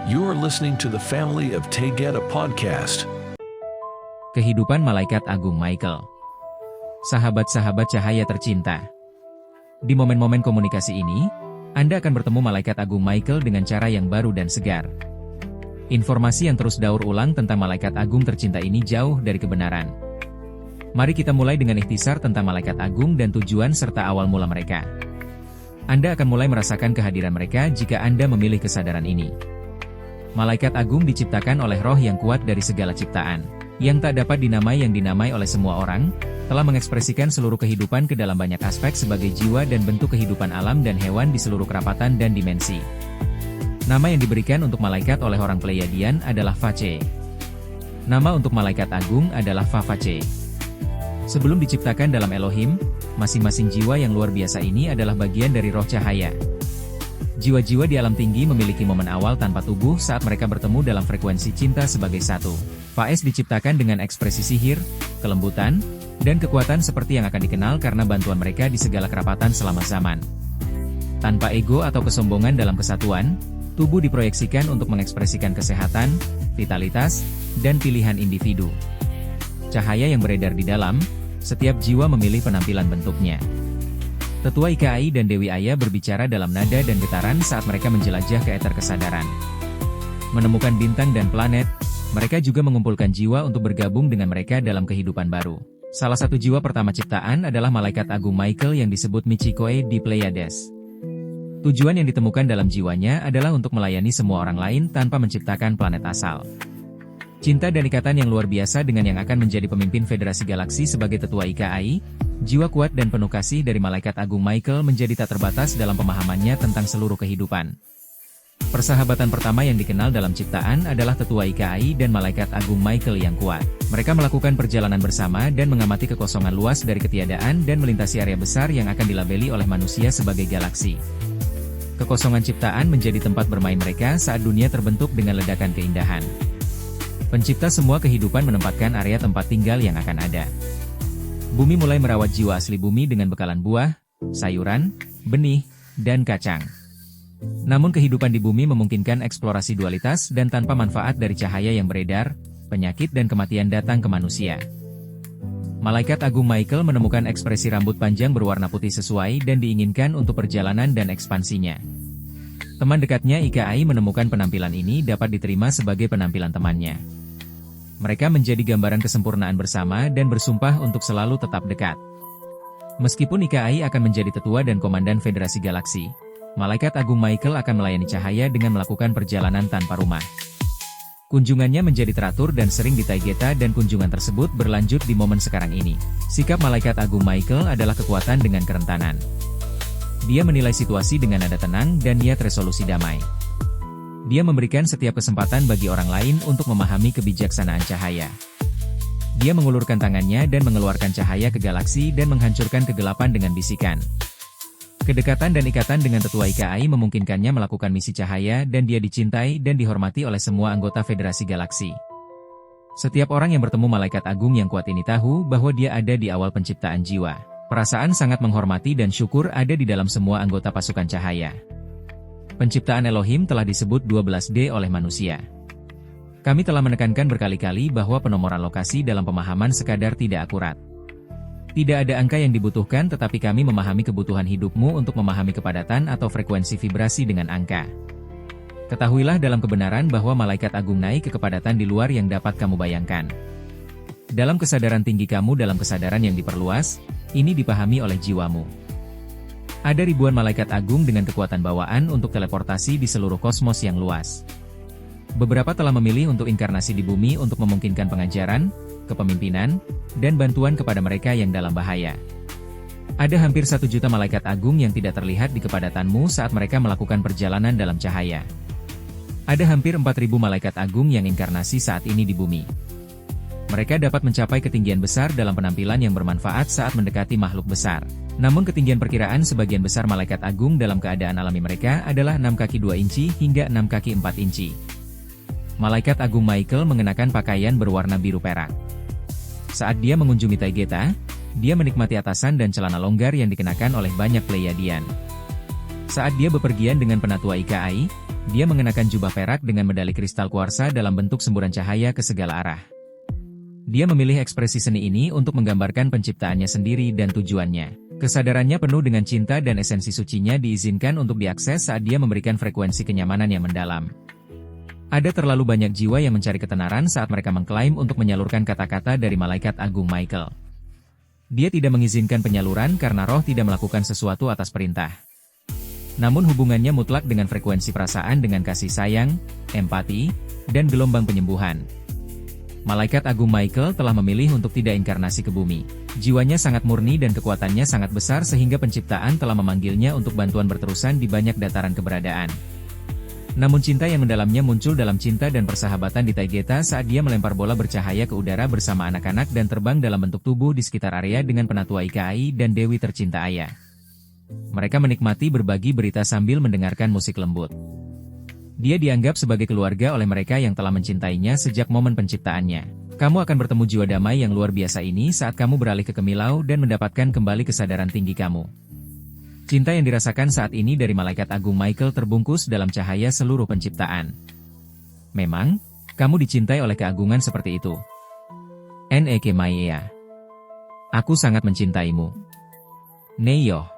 You are listening to the Family of Taygeta podcast. Kehidupan Malaikat Agung Michael. Sahabat-sahabat cahaya tercinta. Di momen-momen komunikasi ini, Anda akan bertemu Malaikat Agung Michael dengan cara yang baru dan segar. Informasi yang terus daur ulang tentang Malaikat Agung tercinta ini jauh dari kebenaran. Mari kita mulai dengan ikhtisar tentang Malaikat Agung dan tujuan serta awal mula mereka. Anda akan mulai merasakan kehadiran mereka jika Anda memilih kesadaran ini. Malaikat Agung diciptakan oleh roh yang kuat dari segala ciptaan, yang tak dapat dinamai oleh semua orang, telah mengekspresikan seluruh kehidupan ke dalam banyak aspek sebagai jiwa dan bentuk kehidupan alam dan hewan di seluruh kerapatan dan dimensi. Nama yang diberikan untuk malaikat oleh orang Pleiadian adalah Vace. Nama untuk malaikat agung adalah Vavace. Sebelum diciptakan dalam Elohim, masing-masing jiwa yang luar biasa ini adalah bagian dari roh cahaya. Jiwa-jiwa di alam tinggi memiliki momen awal tanpa tubuh saat mereka bertemu dalam frekuensi cinta sebagai satu. Vaes diciptakan dengan ekspresi sihir, kelembutan, dan kekuatan seperti yang akan dikenal karena bantuan mereka di segala kerapatan selama zaman. Tanpa ego atau kesombongan dalam kesatuan, tubuh diproyeksikan untuk mengekspresikan kesehatan, vitalitas, dan pilihan individu. Cahaya yang beredar di dalam, setiap jiwa memilih penampilan bentuknya. Tetua IKAI dan Dewi Aya berbicara dalam nada dan getaran saat mereka menjelajah ke eter kesadaran. Menemukan bintang dan planet, mereka juga mengumpulkan jiwa untuk bergabung dengan mereka dalam kehidupan baru. Salah satu jiwa pertama ciptaan adalah Malaikat Agung Michael yang disebut Michikoe di Pleiades. Tujuan yang ditemukan dalam jiwanya adalah untuk melayani semua orang lain tanpa menciptakan planet asal. Cinta dan ikatan yang luar biasa dengan yang akan menjadi pemimpin Federasi Galaksi sebagai Tetua IKAI, jiwa kuat dan penuh kasih dari Malaikat Agung Michael menjadi tak terbatas dalam pemahamannya tentang seluruh kehidupan. Persahabatan pertama yang dikenal dalam ciptaan adalah Tetua IKAI dan Malaikat Agung Michael yang kuat. Mereka melakukan perjalanan bersama dan mengamati kekosongan luas dari ketiadaan dan melintasi area besar yang akan dilabeli oleh manusia sebagai galaksi. Kekosongan ciptaan menjadi tempat bermain mereka saat dunia terbentuk dengan ledakan keindahan. Pencipta semua kehidupan menempatkan area tempat tinggal yang akan ada. Bumi mulai merawat jiwa asli bumi dengan bekalan buah, sayuran, benih, dan kacang. Namun kehidupan di bumi memungkinkan eksplorasi dualitas dan tanpa manfaat dari cahaya yang beredar, penyakit dan kematian datang ke manusia. Malaikat Agung Michael menemukan ekspresi rambut panjang berwarna putih sesuai dan diinginkan untuk perjalanan dan ekspansinya. Teman dekatnya IKAI menemukan penampilan ini dapat diterima sebagai penampilan temannya. Mereka menjadi gambaran kesempurnaan bersama dan bersumpah untuk selalu tetap dekat. Meskipun IKAI akan menjadi tetua dan komandan Federasi Galaksi, Malaikat Agung Michael akan melayani cahaya dengan melakukan perjalanan tanpa rumah. Kunjungannya menjadi teratur dan sering di Taygeta dan kunjungan tersebut berlanjut di momen sekarang ini. Sikap Malaikat Agung Michael adalah kekuatan dengan kerentanan. Dia menilai situasi dengan nada tenang dan niat resolusi damai. Dia memberikan setiap kesempatan bagi orang lain untuk memahami kebijaksanaan cahaya. Dia mengulurkan tangannya dan mengeluarkan cahaya ke galaksi dan menghancurkan kegelapan dengan bisikan. Kedekatan dan ikatan dengan Tetua IKAI memungkinkannya melakukan misi cahaya dan dia dicintai dan dihormati oleh semua anggota Federasi Galaksi. Setiap orang yang bertemu Malaikat Agung yang kuat ini tahu bahwa dia ada di awal penciptaan jiwa. Perasaan sangat menghormati dan syukur ada di dalam semua anggota pasukan cahaya. Penciptaan Elohim telah disebut 12D oleh manusia. Kami telah menekankan berkali-kali bahwa penomoran lokasi dalam pemahaman sekadar tidak akurat. Tidak ada angka yang dibutuhkan tetapi kami memahami kebutuhan hidupmu untuk memahami kepadatan atau frekuensi vibrasi dengan angka. Ketahuilah dalam kebenaran bahwa Malaikat Agung naik ke kepadatan di luar yang dapat kamu bayangkan. Dalam kesadaran tinggi kamu dalam kesadaran yang diperluas, ini dipahami oleh jiwamu. Ada ribuan malaikat agung dengan kekuatan bawaan untuk teleportasi di seluruh kosmos yang luas. Beberapa telah memilih untuk inkarnasi di bumi untuk memungkinkan pengajaran, kepemimpinan, dan bantuan kepada mereka yang dalam bahaya. Ada hampir 1 juta malaikat agung yang tidak terlihat di kepadatanmu saat mereka melakukan perjalanan dalam cahaya. Ada hampir 4.000 malaikat agung yang inkarnasi saat ini di bumi. Mereka dapat mencapai ketinggian besar dalam penampilan yang bermanfaat saat mendekati makhluk besar. Namun ketinggian perkiraan sebagian besar malaikat agung dalam keadaan alami mereka adalah 6 kaki 2 inci hingga 6 kaki 4 inci. Malaikat Agung Michael mengenakan pakaian berwarna biru perak. Saat dia mengunjungi Taygeta, dia menikmati atasan dan celana longgar yang dikenakan oleh banyak Pleiadian. Saat dia bepergian dengan penatua IKAI, Dia mengenakan jubah perak dengan medali kristal kuarsa dalam bentuk semburan cahaya ke segala arah. Dia memilih ekspresi seni ini untuk menggambarkan penciptaannya sendiri dan tujuannya. Kesadarannya penuh dengan cinta dan esensi sucinya diizinkan untuk diakses saat dia memberikan frekuensi kenyamanan yang mendalam. Ada terlalu banyak jiwa yang mencari ketenaran saat mereka mengklaim untuk menyalurkan kata-kata dari Malaikat Agung Michael. Dia tidak mengizinkan penyaluran karena roh tidak melakukan sesuatu atas perintah. Namun hubungannya mutlak dengan frekuensi perasaan dengan kasih sayang, empati, dan gelombang penyembuhan. Malaikat Agung Michael telah memilih untuk tidak inkarnasi ke bumi. Jiwanya sangat murni dan kekuatannya sangat besar sehingga penciptaan telah memanggilnya untuk bantuan berterusan di banyak dataran keberadaan. Namun cinta yang mendalamnya muncul dalam cinta dan persahabatan di Taygeta saat dia melempar bola bercahaya ke udara bersama anak-anak dan terbang dalam bentuk tubuh di sekitar area dengan penatua Ikai dan Dewi tercinta Ayah. Mereka menikmati berbagi berita sambil mendengarkan musik lembut. Dia dianggap sebagai keluarga oleh mereka yang telah mencintainya sejak momen penciptaannya. Kamu akan bertemu jiwa damai yang luar biasa ini saat kamu beralih ke Kemilau dan mendapatkan kembali kesadaran tinggi kamu. Cinta yang dirasakan saat ini dari Malaikat Agung Michael terbungkus dalam cahaya seluruh penciptaan. Memang, kamu dicintai oleh keagungan seperti itu. Nek Maia. Aku sangat mencintaimu. Neyo.